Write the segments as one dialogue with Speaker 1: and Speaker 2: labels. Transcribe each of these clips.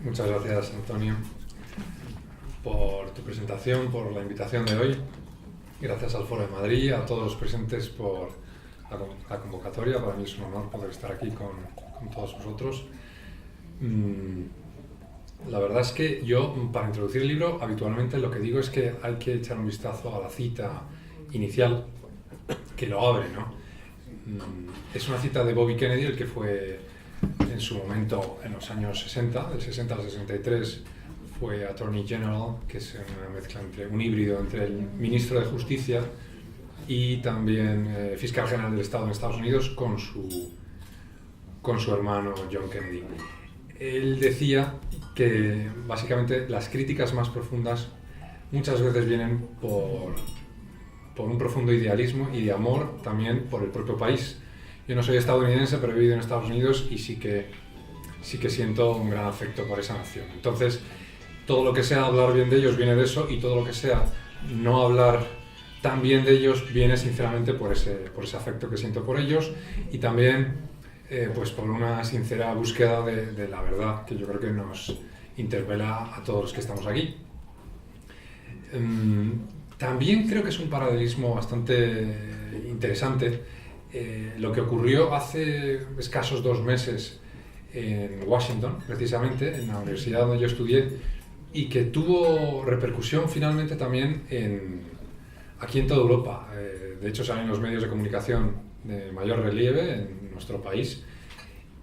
Speaker 1: Muchas gracias, Antonio, por tu presentación, por la invitación de hoy. Gracias al Foro de Madrid, a todos los presentes por la convocatoria. Para mí es un honor poder estar aquí con todos vosotros. La verdad es que yo, para introducir el libro, habitualmente lo que digo es que hay que echar un vistazo a la cita inicial que lo abre, ¿no? Es una cita de Bobby Kennedy, el que fue en su momento, en los años 60, del 60 al 63, fue Attorney General, que es una mezcla un híbrido entre el ministro de Justicia y también fiscal general del Estado en Estados Unidos con su hermano John Kennedy. Él decía que básicamente las críticas más profundas muchas veces vienen por un profundo idealismo y de amor también por el propio país. Yo no soy estadounidense, pero he vivido en Estados Unidos y sí que siento un gran afecto por esa nación. Entonces, todo lo que sea hablar bien de ellos viene de eso, y todo lo que sea no hablar tan bien de ellos viene sinceramente por ese afecto que siento por ellos, y también pues por una sincera búsqueda de la verdad, que yo creo que nos interpela a todos los que estamos aquí. También creo que es un paralelismo bastante interesante lo que ocurrió hace escasos 2 meses en Washington, precisamente, en la universidad donde yo estudié, y que tuvo repercusión finalmente también aquí en toda Europa. De hecho, salen los medios de comunicación de mayor relieve en nuestro país,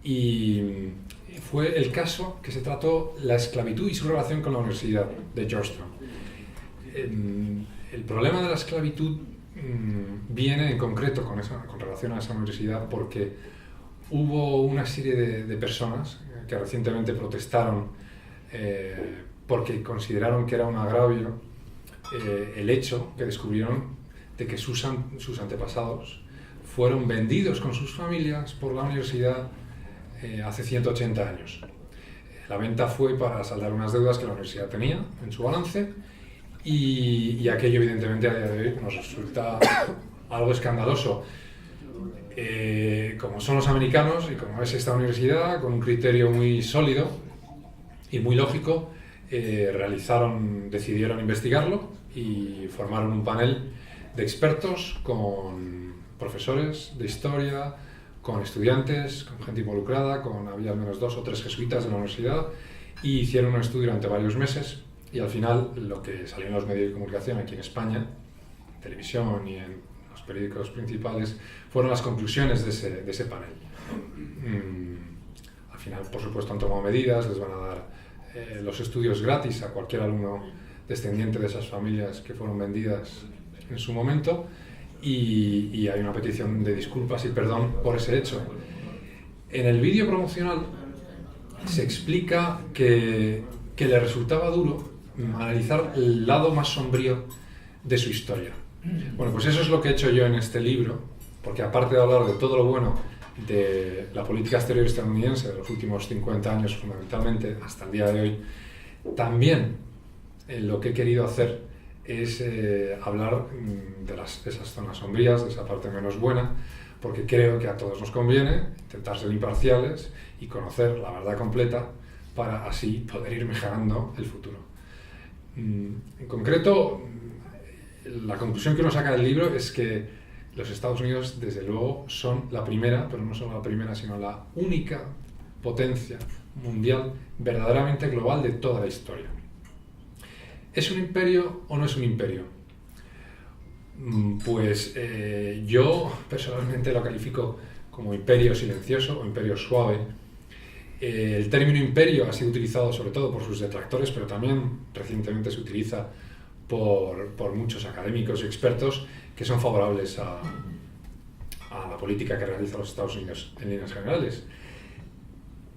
Speaker 1: y fue el caso que se trató la esclavitud y su relación con la Universidad de Georgetown. El problema de la esclavitud viene en concreto con relación a esa universidad porque hubo una serie de personas que recientemente protestaron porque consideraron que era un agravio el hecho que descubrieron de que sus antepasados fueron vendidos con sus familias por la universidad hace 180 años. La venta fue para saldar unas deudas que la universidad tenía en su balance, y aquello evidentemente a día de hoy nos resulta algo escandaloso. Como son los americanos y como es esta universidad, con un criterio muy sólido y muy lógico, decidieron investigarlo y formaron un panel de expertos con profesores de historia, con estudiantes, con gente involucrada, había al menos 2 o 3 jesuitas de la universidad, y hicieron un estudio durante varios meses. Y al final, lo que salió en los medios de comunicación aquí en España, en televisión y en los periódicos principales, fueron las conclusiones de ese panel. Al final, por supuesto, han tomado medidas, les van a dar los estudios gratis a cualquier alumno descendiente de esas familias que fueron vendidas en su momento, y hay una petición de disculpas y perdón por ese hecho. En el vídeo promocional se explica que le resultaba duro analizar el lado más sombrío de su historia. Bueno, pues eso es lo que he hecho yo en este libro, porque aparte de hablar de todo lo bueno de la política exterior estadounidense de los últimos 50 años fundamentalmente hasta el día de hoy, también lo que he querido hacer es hablar de esas zonas sombrías, de esa parte menos buena, porque creo que a todos nos conviene intentar ser imparciales y conocer la verdad completa para así poder ir mejorando el futuro. En concreto, la conclusión que uno saca del libro es que los Estados Unidos, desde luego, son la primera, pero no solo la primera, sino la única potencia mundial verdaderamente global de toda la historia. ¿Es un imperio o no es un imperio? Pues yo personalmente lo califico como imperio silencioso o imperio suave. El término imperio ha sido utilizado sobre todo por sus detractores, pero también recientemente se utiliza por muchos académicos y expertos que son favorables a la política que realiza los Estados Unidos en líneas generales.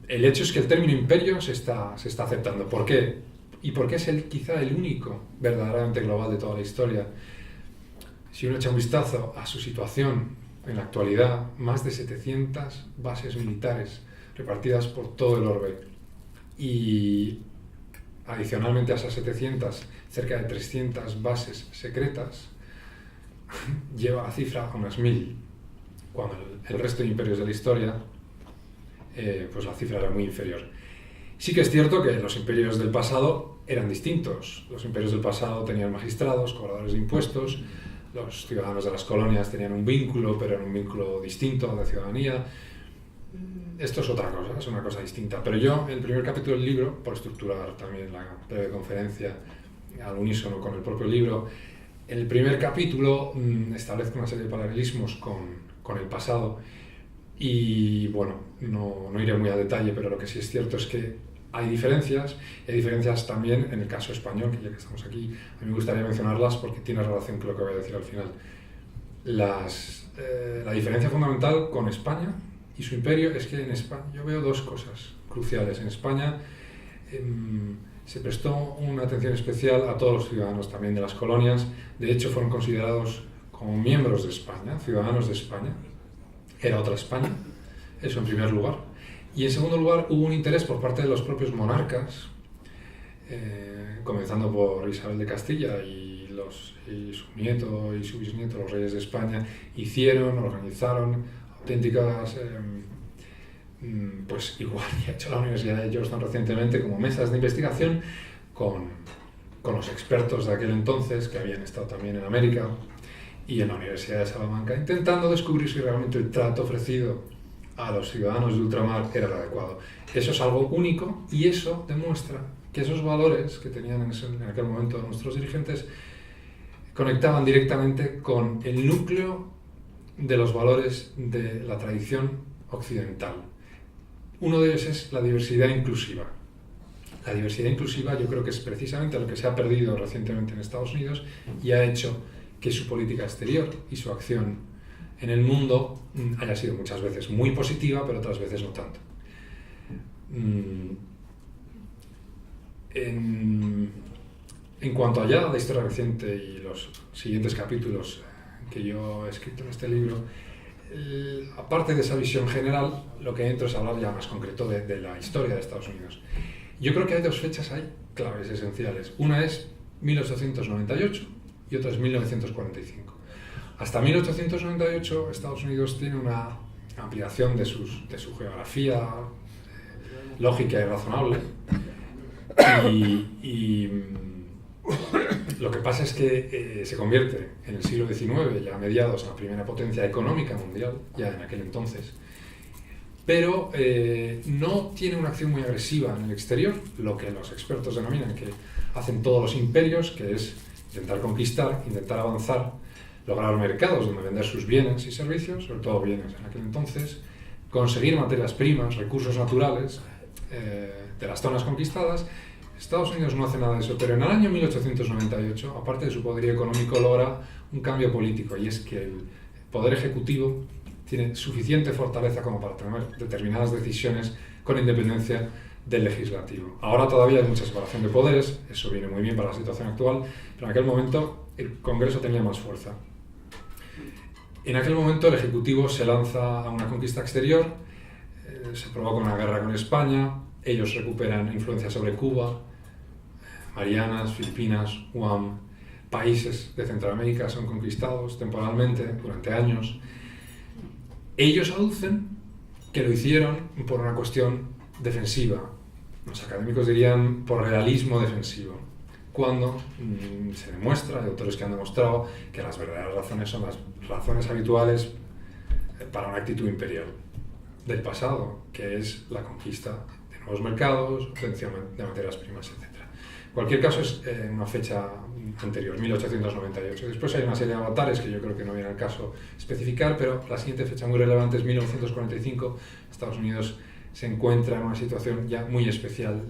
Speaker 1: El hecho es que el término imperio se está aceptando. ¿Por qué? Y porque es quizá el único verdaderamente global de toda la historia. Si uno echa un vistazo a su situación en la actualidad, más de 700 bases militares repartidas por todo el orbe, y adicionalmente a esas 700, cerca de 300 bases secretas, lleva la cifra a unas 1000, cuando el resto de imperios de la historia, pues la cifra era muy inferior. Sí que es cierto que los imperios del pasado eran distintos. Los imperios del pasado tenían magistrados, cobradores de impuestos, los ciudadanos de las colonias tenían un vínculo, pero era un vínculo distinto de ciudadanía. Esto es otra cosa, es una cosa distinta. Pero yo, el primer capítulo del libro, por estructurar también la breve conferencia al unísono con el propio libro, el primer capítulo establezco una serie de paralelismos con el pasado y, bueno, no iré muy a detalle, pero lo que sí es cierto es que hay diferencias también en el caso español, que ya que estamos aquí, a mí me gustaría mencionarlas porque tiene relación con lo que voy a decir al final. La diferencia fundamental con España y su imperio es que en España yo veo dos cosas cruciales. En España se prestó una atención especial a todos los ciudadanos también de las colonias. De hecho, fueron considerados como miembros de España, ciudadanos de España. Era otra España, eso en primer lugar. Y en segundo lugar, hubo un interés por parte de los propios monarcas, comenzando por Isabel de Castilla y su nieto y su bisnieto, los reyes de España, organizaron auténticas, pues igual que ha hecho la Universidad de Georgetown recientemente, como mesas de investigación con los expertos de aquel entonces, que habían estado también en América y en la Universidad de Salamanca, intentando descubrir si realmente el trato ofrecido a los ciudadanos de ultramar era el adecuado. Eso es algo único y eso demuestra que esos valores que tenían en aquel momento nuestros dirigentes conectaban directamente con el núcleo de los valores de la tradición occidental. Uno de ellos es la diversidad inclusiva. La diversidad inclusiva yo creo que es precisamente lo que se ha perdido recientemente en Estados Unidos y ha hecho que su política exterior y su acción en el mundo haya sido muchas veces muy positiva, pero otras veces no tanto. En cuanto allá a la historia reciente y los siguientes capítulos que yo he escrito en este libro, aparte de esa visión general, lo que entro es hablar ya más concreto de la historia de Estados Unidos. Yo creo que hay dos fechas ahí claves esenciales. Una es 1898 y otra es 1945. Hasta 1898 Estados Unidos tiene una ampliación de su geografía lógica y razonable y lo que pasa es que se convierte en el siglo XIX, ya a mediados, en la primera potencia económica mundial, ya en aquel entonces, pero no tiene una acción muy agresiva en el exterior, lo que los expertos denominan que hacen todos los imperios, que es intentar conquistar, intentar avanzar, lograr mercados donde vender sus bienes y servicios, sobre todo bienes en aquel entonces, conseguir materias primas, recursos naturales de las zonas conquistadas. Estados Unidos no hace nada de eso, pero en el año 1898, aparte de su poderío económico, logra un cambio político, y es que el poder ejecutivo tiene suficiente fortaleza como para tomar determinadas decisiones con independencia del legislativo. Ahora todavía hay mucha separación de poderes, eso viene muy bien para la situación actual, pero en aquel momento el Congreso tenía más fuerza. En aquel momento el Ejecutivo se lanza a una conquista exterior, se provoca una guerra con España, ellos recuperan influencia sobre Cuba, Marianas, Filipinas, Guam, países de Centroamérica son conquistados temporalmente durante años. Ellos aducen que lo hicieron por una cuestión defensiva. Los académicos dirían por realismo defensivo, cuando se demuestra, hay autores que han demostrado, que las verdaderas razones son las razones habituales para una actitud imperial del pasado, que es la conquista de nuevos mercados, obtención de materias primas, etc. En cualquier caso es una fecha anterior, 1898. Después hay una serie de avatares que yo creo que no viene al caso especificar, pero la siguiente fecha muy relevante es 1945. Estados Unidos se encuentra en una situación ya muy especial,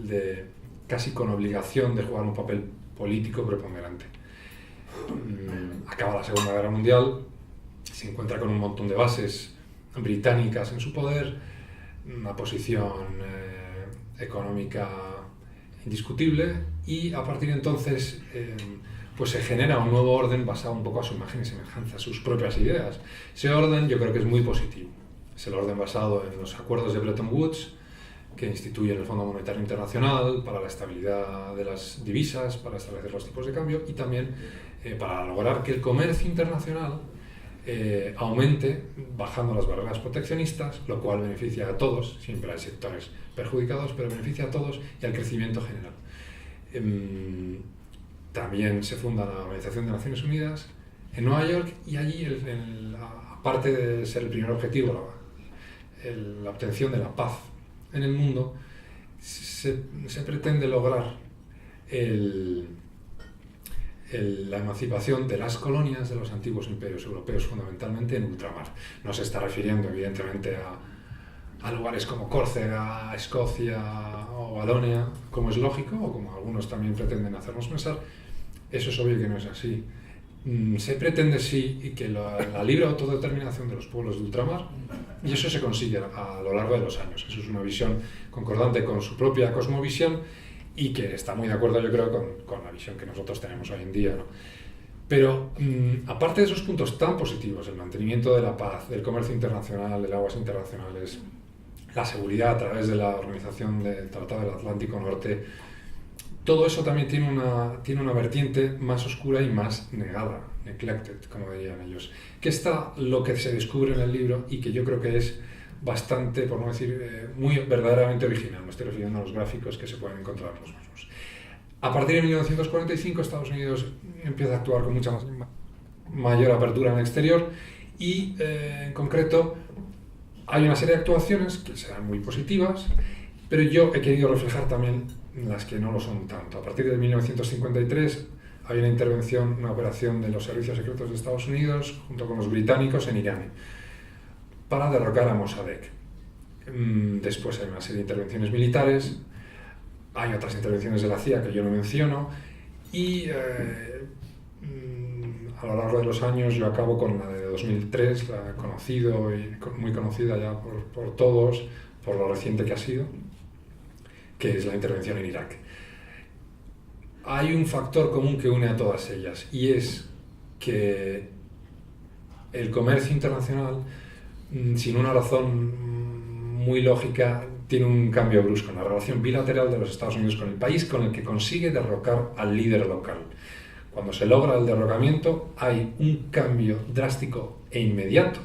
Speaker 1: casi con obligación de jugar un papel político preponderante. Acaba la Segunda Guerra Mundial, se encuentra con un montón de bases británicas en su poder, una posición económica indiscutible, y a partir de entonces pues se genera un nuevo orden basado un poco a su imagen y semejanza, a sus propias ideas. Ese orden yo creo que es muy positivo. Es el orden basado en los acuerdos de Bretton Woods, que instituyen el Fondo Monetario Internacional para la estabilidad de las divisas, para establecer los tipos de cambio y también para lograr que el comercio internacional aumente bajando las barreras proteccionistas, lo cual beneficia a todos, siempre hay sectores perjudicados, pero beneficia a todos y al crecimiento general. También se funda la Organización de Naciones Unidas en Nueva York y allí, aparte de ser el primer objetivo, la obtención de la paz en el mundo, se pretende lograr la emancipación de las colonias de los antiguos imperios europeos, fundamentalmente en ultramar. No se está refiriendo, evidentemente, a lugares como Córcega, Escocia o Valonia, como es lógico, o como algunos también pretenden hacernos pensar. Eso es obvio que no es así. Se pretende sí que la libre autodeterminación de los pueblos de ultramar, y eso se consigue a lo largo de los años. Eso es una visión concordante con su propia cosmovisión y que está muy de acuerdo, yo creo, con la visión que nosotros tenemos hoy en día, ¿no? Pero aparte de esos puntos tan positivos, el mantenimiento de la paz, del comercio internacional, de aguas internacionales, la seguridad a través de la Organización del Tratado del Atlántico Norte, todo eso también tiene una vertiente más oscura y más negada, neglected, como dirían ellos, que está lo que se descubre en el libro y que yo creo que es bastante, por no decir, muy verdaderamente original. Me estoy refiriendo a los gráficos que se pueden encontrar en los mismos. A partir de 1945, Estados Unidos empieza a actuar con mucha mayor apertura en el exterior y, en concreto, hay una serie de actuaciones que serán muy positivas, pero yo he querido reflejar también las que no lo son tanto. A partir de 1953 hay una intervención, una operación de los servicios secretos de Estados Unidos junto con los británicos en Irán para derrocar a Mossadegh. Después hay una serie de intervenciones militares, hay otras intervenciones de la CIA que yo no menciono y a lo largo de los años yo acabo con la de 2003, la conocido y muy conocida ya por todos, por lo reciente que ha sido, que es la intervención en Irak. Hay un factor común que une a todas ellas y es que el comercio internacional, sin una razón muy lógica, tiene un cambio brusco en la relación bilateral de los Estados Unidos con el país con el que consigue derrocar al líder local. Cuando se logra el derrocamiento, hay un cambio drástico e inmediato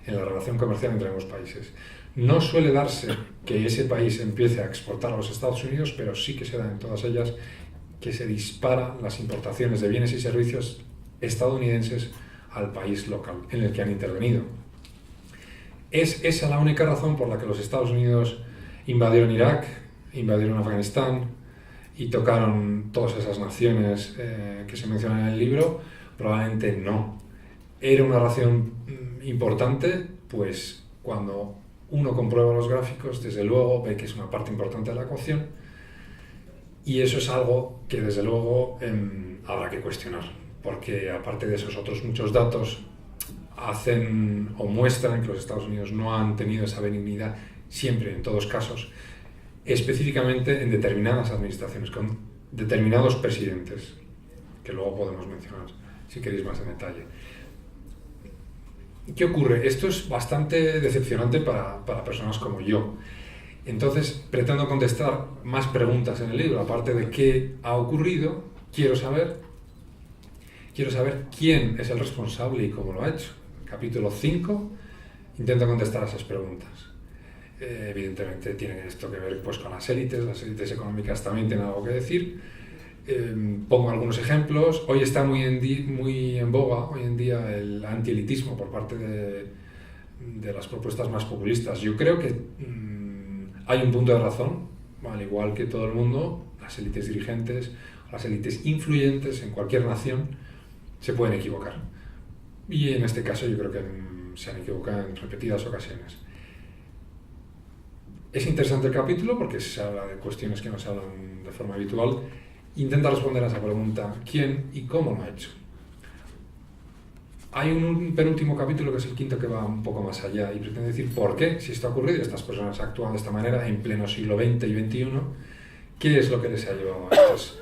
Speaker 1: en la relación comercial entre ambos países. No suele darse que ese país empiece a exportar a los Estados Unidos, pero sí que se da en todas ellas que se disparan las importaciones de bienes y servicios estadounidenses al país local en el que han intervenido. Es esa la única razón por la que los Estados Unidos invadieron Irak, invadieron Afganistán y tocaron todas esas naciones que se mencionan en el libro. Probablemente no. Era una razón importante, pues cuando uno comprueba los gráficos, desde luego ve que es una parte importante de la ecuación y eso es algo que desde luego habrá que cuestionar, porque aparte de esos otros muchos datos hacen o muestran que los Estados Unidos no han tenido esa benignidad siempre, en todos casos, específicamente en determinadas administraciones, con determinados presidentes, que luego podemos mencionar si queréis más en detalle. ¿Qué ocurre? Esto es bastante decepcionante para personas como yo. Entonces, pretendo contestar más preguntas en el libro. Aparte de qué ha ocurrido, quiero saber quién es el responsable y cómo lo ha hecho. Capítulo 5, intento contestar a esas preguntas. Evidentemente tiene esto que ver pues, con las élites económicas también tienen algo que decir. Pongo algunos ejemplos. Hoy está muy en boga hoy en día el antielitismo por parte de las propuestas más populistas. Yo creo que hay un punto de razón, al igual que todo el mundo, las élites dirigentes, las élites influyentes en cualquier nación se pueden equivocar. Y en este caso yo creo que se han equivocado en repetidas ocasiones. Es interesante el capítulo porque se habla de cuestiones que no se hablan de forma habitual. Intenta responder a esa pregunta, ¿quién y cómo lo ha hecho? Hay un penúltimo capítulo, que es el quinto, que va un poco más allá y pretende decir por qué, si esto ha ocurrido, estas personas actúan de esta manera en pleno siglo XX y XXI, ¿qué es lo que les ha llevado a esto? Es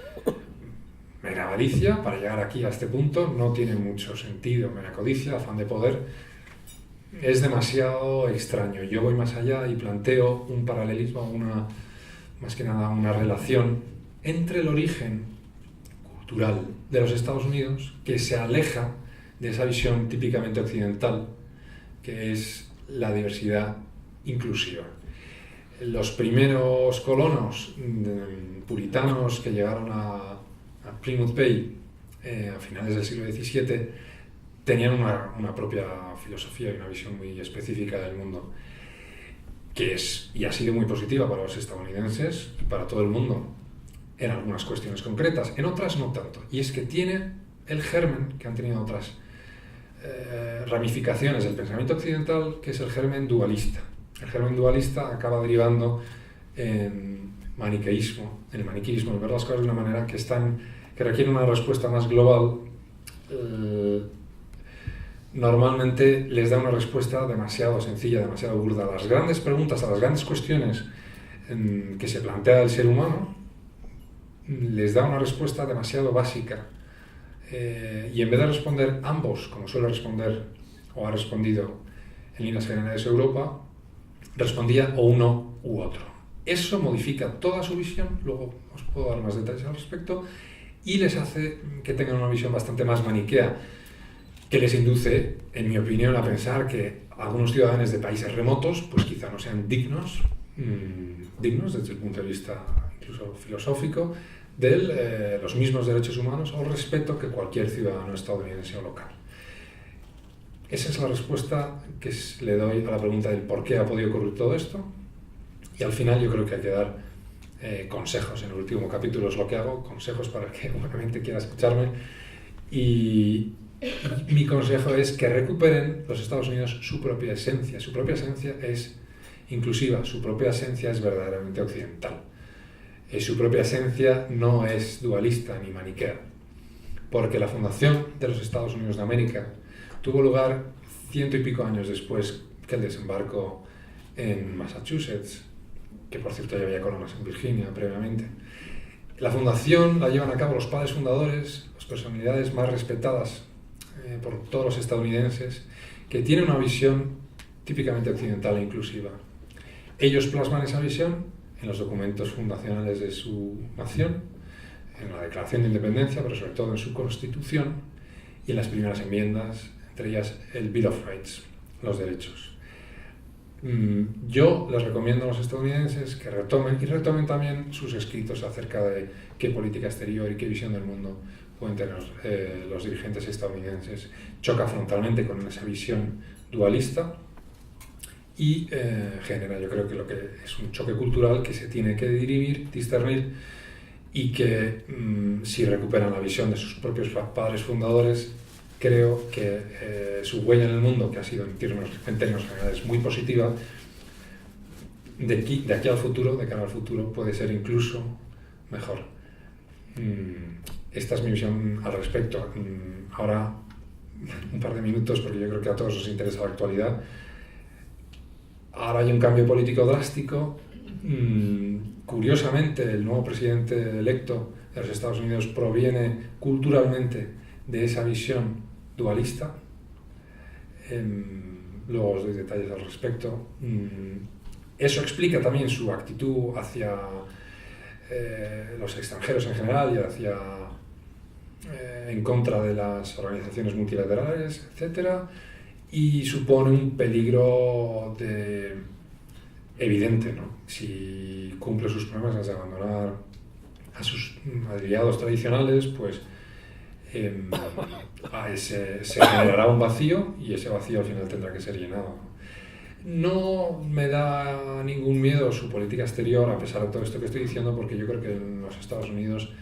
Speaker 1: mera avaricia para llegar aquí a este punto, no tiene mucho sentido, mera codicia, afán de poder, es demasiado extraño. Yo voy más allá y planteo un paralelismo, más que nada una relación entre el origen cultural de los Estados Unidos, que se aleja de esa visión típicamente occidental, que es la diversidad inclusiva. Los primeros colonos puritanos que llegaron a Plymouth Bay a finales del siglo XVII tenían una propia filosofía y una visión muy específica del mundo, que es y ha sido muy positiva para los estadounidenses y para todo el mundo en algunas cuestiones concretas, en otras no tanto. Y es que tiene el germen que han tenido otras ramificaciones del pensamiento occidental, que es el germen dualista. El germen dualista acaba derivando en maniqueísmo. El maniqueísmo, el ver las cosas de una manera que requiere una respuesta más global, normalmente les da una respuesta demasiado sencilla, demasiado burda. A las grandes preguntas, a las grandes cuestiones que se plantea el ser humano, les da una respuesta demasiado básica. Y en vez de responder ambos, como suele responder o ha respondido en líneas generales Europa, respondía o uno u otro. Eso modifica toda su visión, luego os puedo dar más detalles al respecto, y les hace que tengan una visión bastante más maniquea, que les induce, en mi opinión, a pensar que algunos ciudadanos de países remotos pues quizá no sean dignos desde el punto de vista incluso filosófico, de los mismos derechos humanos o respeto que cualquier ciudadano estadounidense o local. Esa es la respuesta que le doy a la pregunta del por qué ha podido ocurrir todo esto, y al final yo creo que hay que dar consejos. En el último capítulo es lo que hago, consejos para el que buenamente quiera escucharme, y mi consejo es que recuperen los Estados Unidos su propia esencia. Su propia esencia es inclusiva, su propia esencia es verdaderamente occidental. Su propia esencia no es dualista ni maniquea, porque la fundación de los Estados Unidos de América tuvo lugar 100 y pico años después que el desembarco en Massachusetts, que por cierto ya había colonos en Virginia previamente. La fundación la llevan a cabo los padres fundadores, las personalidades más respetadas por todos los estadounidenses, que tienen una visión típicamente occidental e inclusiva. Ellos plasman esa visión en los documentos fundacionales de su nación, en la Declaración de Independencia, pero sobre todo en su Constitución y en las primeras enmiendas, entre ellas el Bill of Rights, los derechos. Yo les recomiendo a los estadounidenses que retomen también sus escritos acerca de qué política exterior y qué visión del mundo pueden tener los dirigentes estadounidenses. Choca frontalmente con esa visión dualista y genera, yo creo que lo que es un choque cultural que se tiene que dirimir, discernir, y que si recuperan la visión de sus propios padres fundadores, creo que su huella en el mundo, que ha sido en términos generales muy positiva, de aquí al futuro, de cara al futuro, puede ser incluso mejor. Esta es mi visión al respecto. Ahora, un par de minutos, porque yo creo que a todos nos interesa la actualidad. Ahora hay un cambio político drástico. Curiosamente, el nuevo presidente electo de los Estados Unidos proviene culturalmente de esa visión dualista. Luego os doy detalles al respecto. Eso explica también su actitud hacia los extranjeros en general y en contra de las organizaciones multilaterales, etc. Y supone un peligro evidente, ¿no? Si cumple sus promesas de abandonar a sus aliados tradicionales, pues se generará un vacío, y ese vacío al final tendrá que ser llenado. No me da ningún miedo su política exterior, a pesar de todo esto que estoy diciendo, porque yo creo que en los Estados Unidos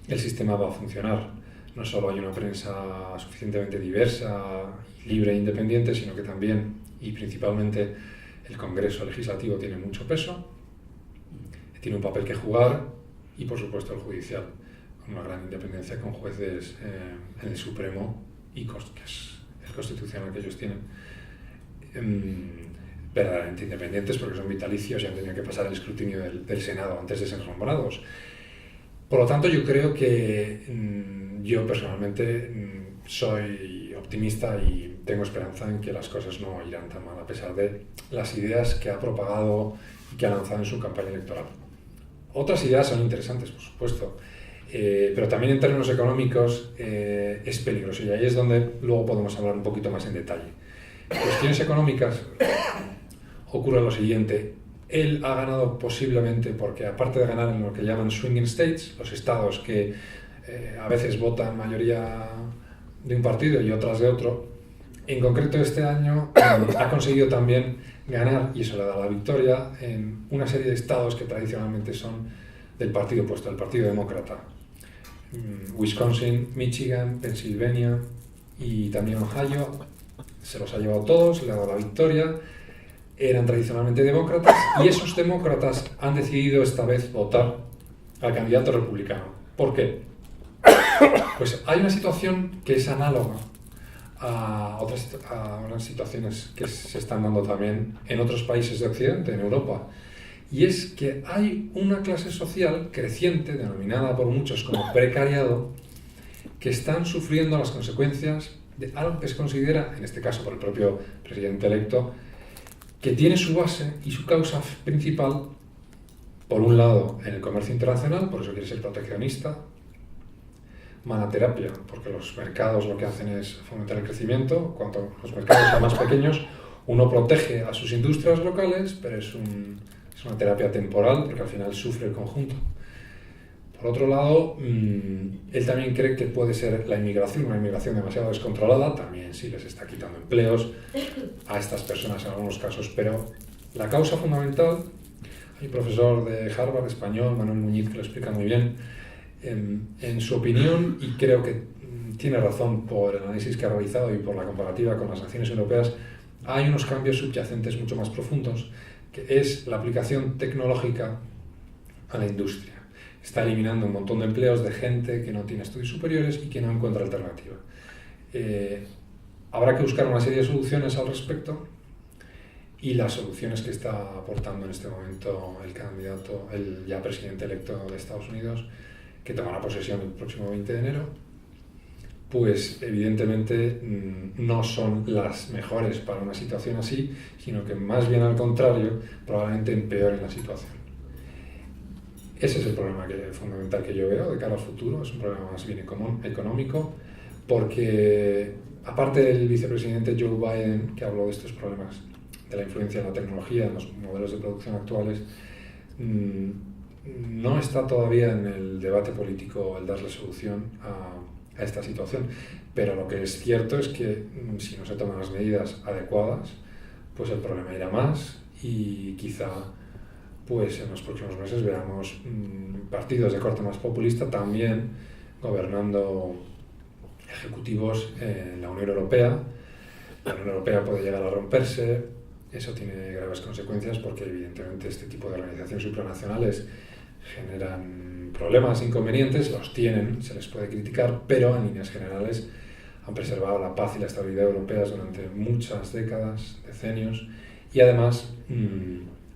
Speaker 1: el sistema va a funcionar. No solo hay una prensa suficientemente diversa, libre e independiente, sino que también, y principalmente, el Congreso Legislativo tiene mucho peso, tiene un papel que jugar, y por supuesto el judicial, con una gran independencia, con jueces en el Supremo y que es el constitucional que ellos tienen, verdaderamente independientes, porque son vitalicios y han tenido que pasar el escrutinio del Senado antes de ser nombrados. Por lo tanto, yo creo que yo personalmente soy optimista y tengo esperanza en que las cosas no irán tan mal, a pesar de las ideas que ha propagado y que ha lanzado en su campaña electoral. Otras ideas son interesantes, por supuesto. pero también en términos económicos es peligroso, y ahí es donde luego podemos hablar un poquito más en detalle. En cuestiones económicas ocurre lo siguiente: él ha ganado posiblemente porque, aparte de ganar en lo que llaman swinging states, los estados que a veces votan mayoría de un partido y otras de otro, en concreto este año ha conseguido también ganar, y eso le da la victoria, en una serie de estados que tradicionalmente son del partido opuesto, del Partido Demócrata. Wisconsin, Michigan, Pensilvania y también Ohio, se los ha llevado todos, le ha dado la victoria. Eran tradicionalmente demócratas, y esos demócratas han decidido esta vez votar al candidato republicano. ¿Por qué? Pues hay una situación que es análoga a unas situaciones que se están dando también en otros países de Occidente, en Europa, y es que hay una clase social creciente, denominada por muchos como precariado, que están sufriendo las consecuencias de algo que se considera, en este caso por el propio presidente electo, que tiene su base y su causa principal, por un lado, en el comercio internacional, por eso quiere ser proteccionista; manaterapia, porque los mercados lo que hacen es fomentar el crecimiento. Cuanto los mercados son más pequeños, uno protege a sus industrias locales, pero es una terapia temporal, porque al final sufre el conjunto. Por otro lado, él también cree que puede ser la inmigración, una inmigración demasiado descontrolada, también sí les está quitando empleos a estas personas en algunos casos, pero la causa fundamental, hay un profesor de Harvard español, Manuel Muñiz, que lo explica muy bien, en su opinión, y creo que tiene razón por el análisis que ha realizado y por la comparativa con las naciones europeas, hay unos cambios subyacentes mucho más profundos, que es la aplicación tecnológica a la industria. Está eliminando un montón de empleos de gente que no tiene estudios superiores y que no encuentra alternativa. Habrá que buscar una serie de soluciones al respecto, y las soluciones que está aportando en este momento el candidato, el ya presidente electo de Estados Unidos, que tomará posesión el próximo 20 de enero, pues evidentemente no son las mejores para una situación así, sino que más bien al contrario, probablemente empeoren la situación. Ese es el problema fundamental que yo veo de cara al futuro. Es un problema más bien económico, porque aparte del vicepresidente Joe Biden, que habló de estos problemas de la influencia de la tecnología en los modelos de producción actuales, no está todavía en el debate político el darle solución a esta situación, pero lo que es cierto es que si no se toman las medidas adecuadas, pues el problema irá más, y quizá pues en los próximos meses veamos partidos de corte más populista también gobernando ejecutivos en la Unión Europea. La Unión Europea puede llegar a romperse. Eso tiene graves consecuencias, porque evidentemente este tipo de organizaciones supranacionales generan problemas, inconvenientes, los tienen, se les puede criticar, pero en líneas generales han preservado la paz y la estabilidad europeas durante muchas décadas, decenios, y además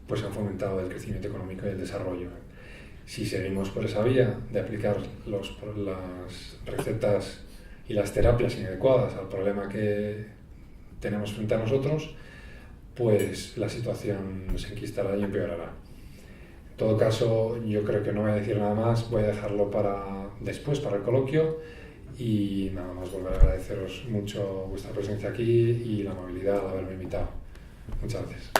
Speaker 1: pues han fomentado el crecimiento económico y el desarrollo. Si seguimos por esa vía de aplicar las recetas y las terapias inadecuadas al problema que tenemos frente a nosotros, pues la situación se enquistará y empeorará. En todo caso, yo creo que no voy a decir nada más, voy a dejarlo para después, para el coloquio, y nada más volver a agradeceros mucho vuestra presencia aquí y la amabilidad al haberme invitado. Muchas gracias.